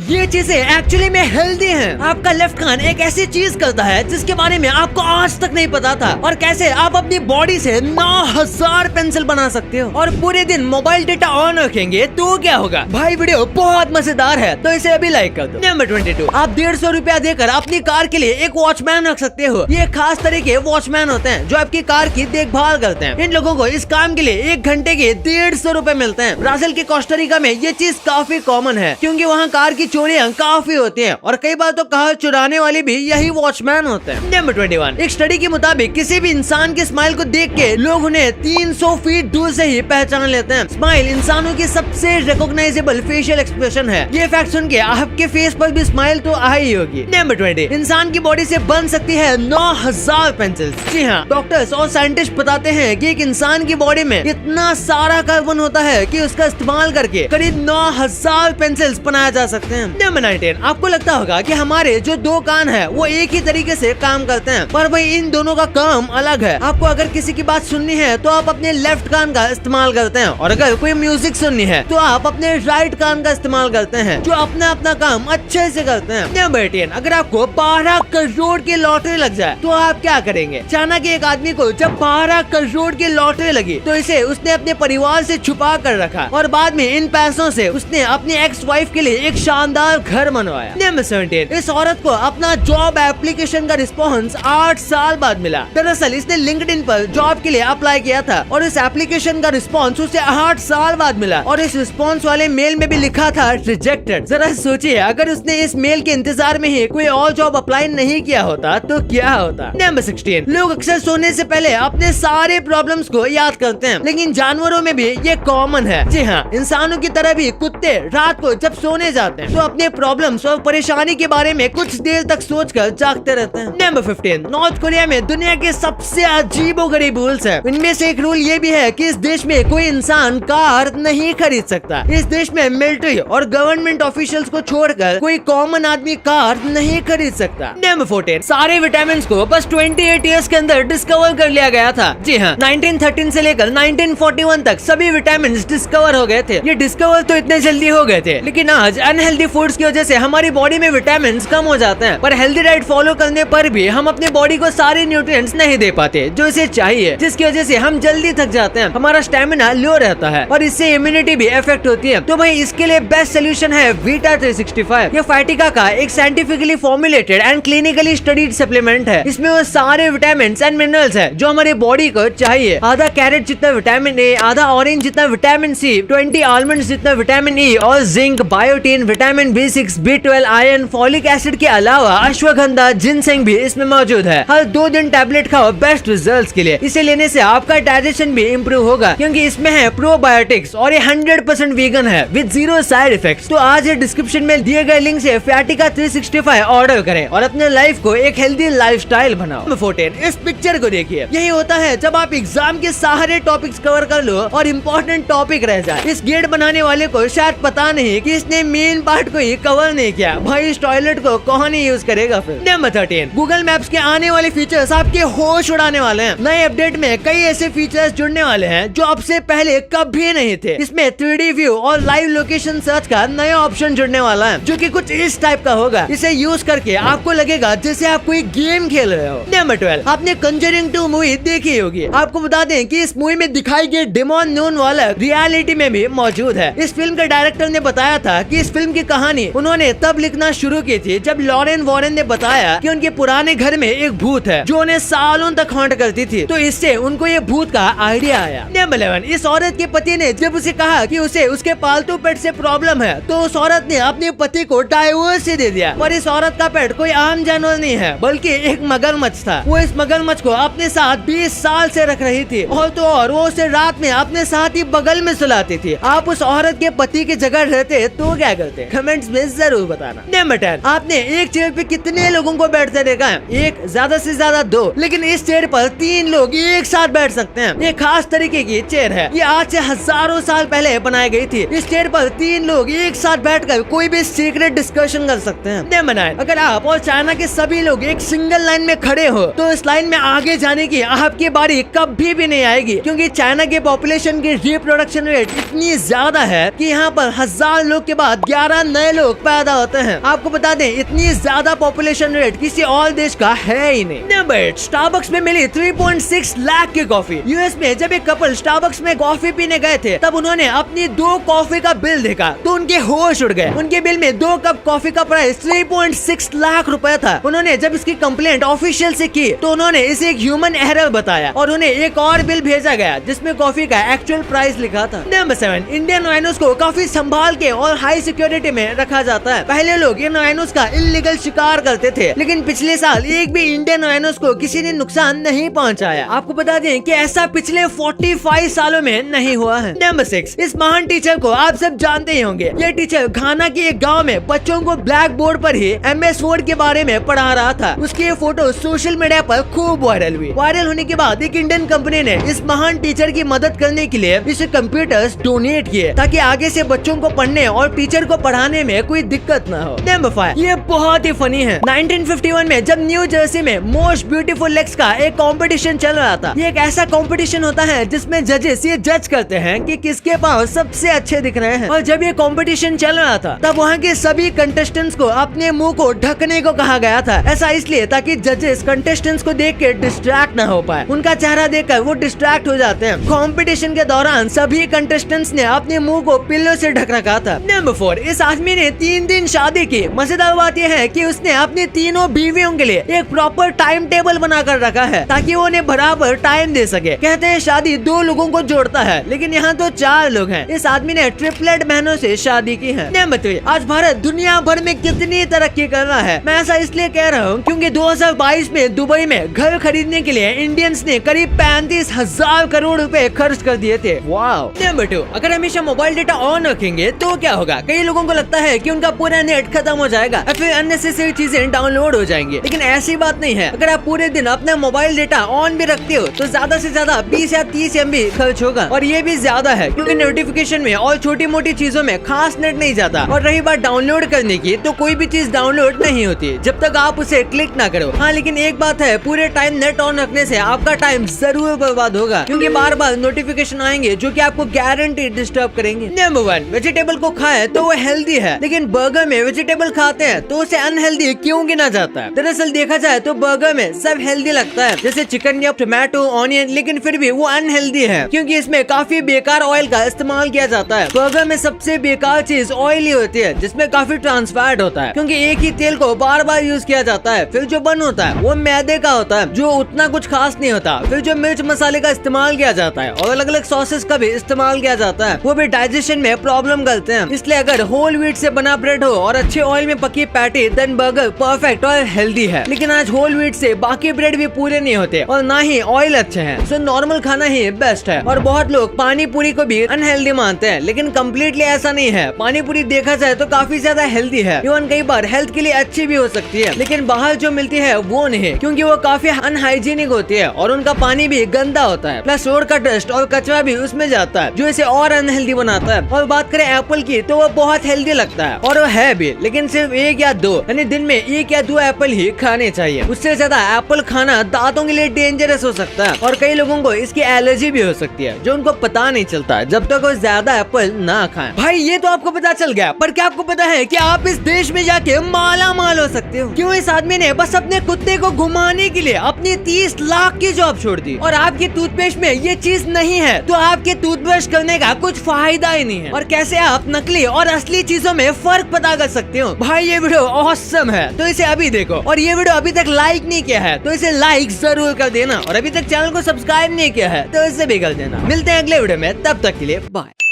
ये चीजें एक्चुअली में हेल्दी हैं। आपका लेफ्ट कान एक ऐसी चीज करता है जिसके बारे में आपको आज तक नहीं पता था, और कैसे आप अपनी बॉडी से 9000 पेंसिल बना सकते हो। और पूरे दिन मोबाइल डेटा ऑन रखेंगे तो क्या होगा भाई, वीडियो बहुत मजेदार है तो इसे अभी लाइक कर दो। नंबर 22, आप 150 रुपया देकर अपनी कार के लिए एक वॉचमैन रख सकते हो। ये खास तरह के वॉचमैन होते हैं जो आपकी कार की देखभाल करते हैं। इन लोगों को इस काम के लिए 1 घंटे के 150 रुपए मिलते हैं। ब्राजील के कोस्टारिका में ये चीज काफी कॉमन है क्योंकि वहाँ कार की चोरियां काफी होती हैं, और कई बार तो कार चुराने वाले भी यही वॉचमैन होते हैं। नंबर 21, एक स्टडी के मुताबिक किसी भी इंसान के स्माइल को देख के लोग उन्हें 300 फीट दूर से ही पहचान लेते हैं। स्माइल इंसानों की सबसे रिकॉग्नाइजेबल फेशियल एक्सप्रेशन है। ये फैक्ट सुन के आपके फेस पर भी स्माइल तो आ ही होगी। नंबर 20, इंसान की बॉडी से बन सकती है 9000 पेंसिल्स। जी हाँ, डॉक्टर्स और साइंटिस्ट बताते हैं कि एक इंसान की बॉडी में इतना सारा कार्बन होता है कि उसका इस्तेमाल करके करीब 9000 पेंसिल्स बनाया जा सकते हैं। नंबर 19, आपको लगता होगा कि हमारे जो 2 कान है वो एक ही तरीके से काम करते हैं, पर भाई इन दोनों का काम अलग है। आपको अगर किसी की बात सुननी है तो आप अपने लेफ्ट कान का इस्तेमाल करते हैं, और अगर कोई म्यूजिक सुननी है तो आप अपने राइट कान का इस्तेमाल करते हैं, जो अपना अपना काम अच्छे से करते हैं। नंबर 18, अगर आपको 12 करोड़ की लॉटरी लग जाए तो आप क्या करेंगे। चाइना के एक आदमी को जब 12 करोड़ की लॉटरी लगी तो इसे उसने अपने परिवार से छुपा कर रखा, और बाद में इन पैसों से उसने अपनी एक्स वाइफ के लिए एक शानदार घर बनवाया। नंबर 17, इस औरत को अपना जॉब एप्लीकेशन का रिस्पॉन्स 8 साल बाद मिला। दरअसल इसने लिंक्डइन पर जॉब के लिए अप्लाई किया था, और इस एप्लीकेशन का रिस्पॉन्स उसे 8 साल बाद मिला, और इस रिस्पॉन्स वाले मेल में भी लिखा था रिजेक्टेड। जरा सोचिए, अगर उसने इस मेल के इंतजार में ही कोई और जॉब अप्लाई नहीं किया होता तो क्या होता। नंबर 16, लोग अक्सर सोने से पहले अपने सारे प्रॉब्लम्स को याद करते हैं, लेकिन जानवरों में भी ये कॉमन है। जी हाँ, इंसानों की तरह भी कुत्ते रात को जब सोने जाते हैं तो अपने प्रॉब्लम्स और परेशानी के बारे में कुछ देर तक सोचकर जागते रहते हैं। नंबर 15, नॉर्थ कोरिया में दुनिया के सबसे अजीबोगरीब रूल्स है। इनमें से एक रूल ये भी है कि इस देश में कोई इंसान कार नहीं खरीद सकता। इस देश में मिलिट्री और गवर्नमेंट ऑफिशियल्स को छोड़कर कोई कॉमन आदमी कार नहीं खरीद सकता। नंबर 14, सारे विटामिन को बस 28 ईयर्स के अंदर डिस्कवर कर लिया गया था। जी हाँ, 1913 से लेकर 1941 तक सभी विटामिन डिस्कवर हो गए थे। ये डिस्कवर तो इतने जल्दी हो गए थे, लेकिन आज अनहेल्दी फूड्स की वजह से हमारी बॉडी में विटामिन कम हो जाते हैं। पर हेल्दी डाइट फॉलो करने पर भी हम अपने बॉडी को सारे न्यूट्रिएंट्स नहीं दे पाते जो इसे चाहिए, जिसकी वजह से हम जल्दी थक जाते हैं, हमारा स्टेमिना लो रहता है, और इससे इम्यूनिटी भी इफेक्ट होती है। तो भाई इसके लिए बेस्ट सोल्यूशन है वीटा 365। ये फाइटिका का एक scientifically formulated and clinically studied supplement है। इसमें वो सारे विटामिन एंड मिनरल्स है जो हमारी बॉडी को चाहिए। आधा कैरेट जितना विटामिन ए, आधा ऑरेंज जितना विटामिन सी, 20 आलमंड्स जितना विटामिन ई, और zinc, biotin, vitamin B6, B12, iron, folic acid के अलावा अश्वगंधा, जिनसेंग भी इसमें मौजूद है। हर 2 दिन टैबलेट खाओ बेस्ट रिजल्ट्स के लिए। इसे लेने से आपका डाइजेशन भी इम्प्रूव होगा क्योंकि इसमें है प्रोबायोटिक्स, और ये 100% वीगन है विद 0 साइड इफेक्ट्स। तो आज ये डिस्क्रिप्शन में दिए गए लिंक से फाइटिका 365 ऑर्डर करें और अपने लाइफ को एक हेल्दी लाइफस्टाइल बनाओ। नंबर 14, इस पिक्चर को देखिए। यही होता है जब आप एग्जाम के सारे टॉपिक्स कवर कर लो और इम्पोर्टेंट टॉपिक रह जाए। इस गेट बनाने वाले को शायद पता नहीं कि इसने मेन पार्ट को ही कवर नहीं किया। भाई इस टॉयलेट को कौन ही यूज करेगा फिर। नंबर 13, गूगल मैप्स के आने वाले फीचर्स आपके होश उड़ाने वाले हैं। नए अपडेट में कई ऐसे फीचर्स जुड़ने वाले हैं जो अब से पहले कभी नहीं थे। इसमें 3D व्यू और लाइव लोकेशन सर्च का नया ऑप्शन जुड़ने वाला है जो कि कुछ इस टाइप का होगा। इसे यूज करके आपको लगेगा जैसे आप कोई गेम खेल रहे हो। नंबर 12, आपने कंजरिंग 2 मूवी देखी होगी। आपको बता दें कि इस मूवी में दिखाई गई डेमोन नून वाला रियलिटी में भी मौजूद है। इस फिल्म के डायरेक्टर ने बताया था कि इस फिल्म की कहानी उन्होंने तब लिखना शुरू की थी जब लॉरेन वॉरेन ने बताया कि उनके पुराने घर में एक भूत है जो उन्हें सालों तक हॉन्ट करती थी। तो इससे उनको ये भूत का आइडिया आया। नंबर 11, इस औरत के पति ने जब उसे कहा कि उसे उसके पालतू पेट से प्रॉब्लम है तो उस औरत ने अपने पति को डाइवोर्स दे दिया। पर इस औरत का पेट कोई आम जानवर नहीं है बल्कि एक मगरमच्छ था। वो इस मगरमच्छ को अपने साथ 20 साल से रख रही थी, और तो और वो उसे रात में अपने साथ ही बगल में सुलाती थी। आप उस औरत के पति की जगह रहते तो क्या करते, कमेंट्स में जरूर बताना। नंबर 10, आपने एक चेयर पे कितने लोगों को बैठते देखा है? एक, ज्यादा से ज्यादा 2, लेकिन इस चेयर पर 3 लोग एक साथ बैठ सकते हैं। ये खास तरीके की चेयर है। ये आज से हजारों साल पहले बनाई गई थी। इस चेयर पर 3 लोग एक साथ बैठकर कोई भी सीक्रेट डिस्कशन कर सकते हैं। नंबर 9, अगर आप और चाइना के सभी लोग एक सिंगल लाइन में खड़े हो तो इस लाइन में आगे जाने की आपकी बारी कभी भी नहीं आएगी, क्योंकि चाइना के पॉपुलेशन की रिप्रोडक्शन रेट इतनी ज्यादा है कि यहाँ पर 1000 लोग के बाद 11 नए लोग पैदा होते हैं। आपको बता दें इतनी ज्यादा पॉपुलेशन रेट किसी और देश का है ही नहीं। नंबर 8, स्टारबक्स में मिली 3.6 लाख की कॉफी। यूएस में जब एक कपल स्टारबक्स में कॉफी पीने गए थे तब उन्होंने अपनी 2 कॉफी का बिल देखा तो उनके होश उड़ गए। उनके बिल में 2 कप कॉफी का प्राइस 3.6 लाख रुपए था। उन्होंने जब इसकी कंप्लेंट ऑफिशियल से की तो उन्होंने इसे एक ह्यूमन एरर बताया और उन्हें एक और बिल भेजा गया जिसमें कॉफी का एक्चुअल प्राइस लिखा था। नंबर 7, इंडियन राइनोस को काफी संभाल के और हाई सिक्योरिटी में रखा जाता है। पहले लोग इन राइनोस का इलीगल शिकार करते थे लेकिन पिछले साल एक भी इंडियन राइनोस को किसी ने नुकसान नहीं पहुंचाया। आपको बता दें कि ऐसा पिछले 45 सालों में नहीं हुआ है। नंबर 6, इस महान टीचर को आप सब जानते ही होंगे। ये टीचर घाना के एक गांव में बच्चों को ब्लैक बोर्ड पर ही MS वर्ड के बारे में पढ़ा रहा था। उसकी ये फोटो सोशल मीडिया पर खूब वायरल हुई। वायरल होने के बाद एक इंडियन कंपनी ने इस महान टीचर की मदद करने के लिए इसे कंप्यूटर्स डोनेट किए ताकि आगे से बच्चों को पढ़ने और टीचर को पढ़ाने में कोई दिक्कत न हो। नंबर 5, ये बहुत ही फनी है। 1951 में जब न्यू जर्सी में मोस्ट ब्यूटीफुल लेग्स का एक कंपटीशन चल रहा था। ये एक ऐसा कंपटीशन होता है जिसमें जजेस ये जज करते हैं कि किसके पाँव सबसे अच्छे दिख रहे हैं। और जब ये कंपटीशन चल रहा था तब वहाँ के सभी कंटेस्टेंट्स को अपने मुंह को ढकने को कहा गया था। ऐसा इसलिए ताकि जजेस कंटेस्टेंट्स को देख के डिस्ट्रैक्ट न हो पाए। उनका चेहरा देखकर वो डिस्ट्रैक्ट हो जाते हैं। कंपटीशन के दौरान सभी कंटेस्टेंट्स ने अपने मुंह को पिल्लों से ढक रखा था। नंबर 4, इस आदमी ने 3 दिन शादी की। मजेदार बात यह है कि उसने अपनी तीनों बीवियों के लिए एक प्रॉपर टाइम टेबल बनाकर रखा है ताकि वो उन्हें बराबर टाइम दे सके। कहते हैं शादी 2 लोगों को जोड़ता है लेकिन यहाँ तो 4 लोग हैं। इस आदमी ने ट्रिपलेट बहनों से शादी की है। नंबर 3, आज भारत दुनिया भर में कितनी तरक्की कर रहा है। मैं ऐसा इसलिए कह रहा हूँ क्योंकि 2022 में दुबई में घर खरीदने के लिए इंडियंस ने करीब 35,000 करोड़ रुपए खर्च कर दिए थे। वाओ। नंबर 2, अगर हमेशा मोबाइल डेटा ऑन रखेंगे तो क्या होगा? कई लोगों को लगता है कि उनका पूरा नेट खत्म हो जाएगा या फिर अननेसेसरी चीजें डाउनलोड हो जाएंगी, लेकिन ऐसी बात नहीं है। अगर आप पूरे दिन अपना मोबाइल डेटा ऑन भी रखते हो तो ज्यादा से ज्यादा 20 या 30 MB खर्च होगा और ये भी ज्यादा है क्योंकि नोटिफिकेशन में और छोटी मोटी चीजों में खास नेट नहीं जाता। और रही बात डाउनलोड करने की, तो कोई भी चीज डाउनलोड नहीं होती जब तक आप उसे क्लिक ना करो। हाँ, लेकिन एक बात है, पूरे टाइम नेट ऑन रखने से आपका टाइम जरूर बर्बाद होगा क्योंकि बार बार नोटिफिकेशन आएंगे जो कि आपको गारंटी डिस्टर्ब करेंगे। नंबर 1, वेजिटेबल को खाए तो वो हेल्दी है लेकिन बर्गर में वेजिटेबल खाते हैं तो उसे अनहेल्दी क्यों गिना जाता है? दरअसल देखा जाए तो बर्गर में सब हेल्दी लगता है जैसे चिकन या टोमेटो, ऑनियन, लेकिन फिर भी वो अनहेल्दी है क्योंकि इसमें काफी बेकार ऑयल का इस्तेमाल किया जाता है। बर्गर में सबसे बेकार चीज ऑयली होती है जिसमें काफी ट्रांस फैट होता है क्योंकि एक ही तेल को बार बार यूज किया जाता है। फिर जो बन होता है वो मैदे का होता है जो उतना कुछ खास नहीं होता। फिर जो मिर्च मसाले का इस्तेमाल किया जाता है और अलग अलग सॉसेस का भी इस्तेमाल किया जाता है वो भी डाइजेशन में प्रॉब्लम करते हैं। इसलिए अगर होल व्हीट से बना ब्रेड हो और अच्छे ऑयल में पकी पैटी, देन बर्गर परफेक्ट और हेल्दी है। लेकिन आज होल व्हीट से बाकी ब्रेड भी पूरे नहीं होते और ना ही ऑयल अच्छे हैं, सो नॉर्मल खाना ही बेस्ट है। और बहुत लोग पानी पूरी को भी अनहेल्दी मानते हैं लेकिन कम्प्लीटली ऐसा नहीं है। पानी पूरी देखा जाए तो काफी ज्यादा हेल्दी है, इवन कई बार हेल्थ के लिए अच्छी भी हो सकती है, लेकिन बाहर जो मिलती है वो नहीं क्योंकि वो काफी अनहाइजीनिक होती है और उनका पानी भी गंदा होता है, प्लस रोड का डस्ट और कचरा भी उसमें जाता है जो इसे और अनहेल्दी बनाता है। और बात करें एप्पल की तो वो बहुत हेल्दी लगता है और वो है भी, लेकिन सिर्फ 1 या 2 यानी दिन में 1 या 2 एप्पल ही खाने चाहिए। उससे ज्यादा एप्पल खाना दांतों के लिए डेंजरस हो सकता है और कई लोगों को इसकी एलर्जी भी हो सकती है जो उनको पता नहीं चलता जब तक वो ज्यादा एप्पल ना खाएं। भाई ये तो आपको पता चल गया, पर क्या आपको पता है कि आप इस देश में जाके माला माल हो सकते हो? क्यों? इस आदमी ने बस अपने कुत्ते को घुमाने के लिए अपनी 30 लाख की जॉब छोड़ दी और आपकी टूथपेस्ट में ये चीज नहीं है तो आपके टूथब्रश करने का कुछ फायदा ही नहीं है। और कैसे आप नकली और असली चीजों में फर्क पता कर सकते हो? भाई ये वीडियो ऑसम है तो इसे अभी देखो, और ये वीडियो अभी तक लाइक नहीं किया है तो इसे लाइक जरूर कर देना, और अभी तक चैनल को सब्सक्राइब नहीं किया है तो इसे भी कर देना। मिलते हैं अगले वीडियो में, तब तक के लिए बाय।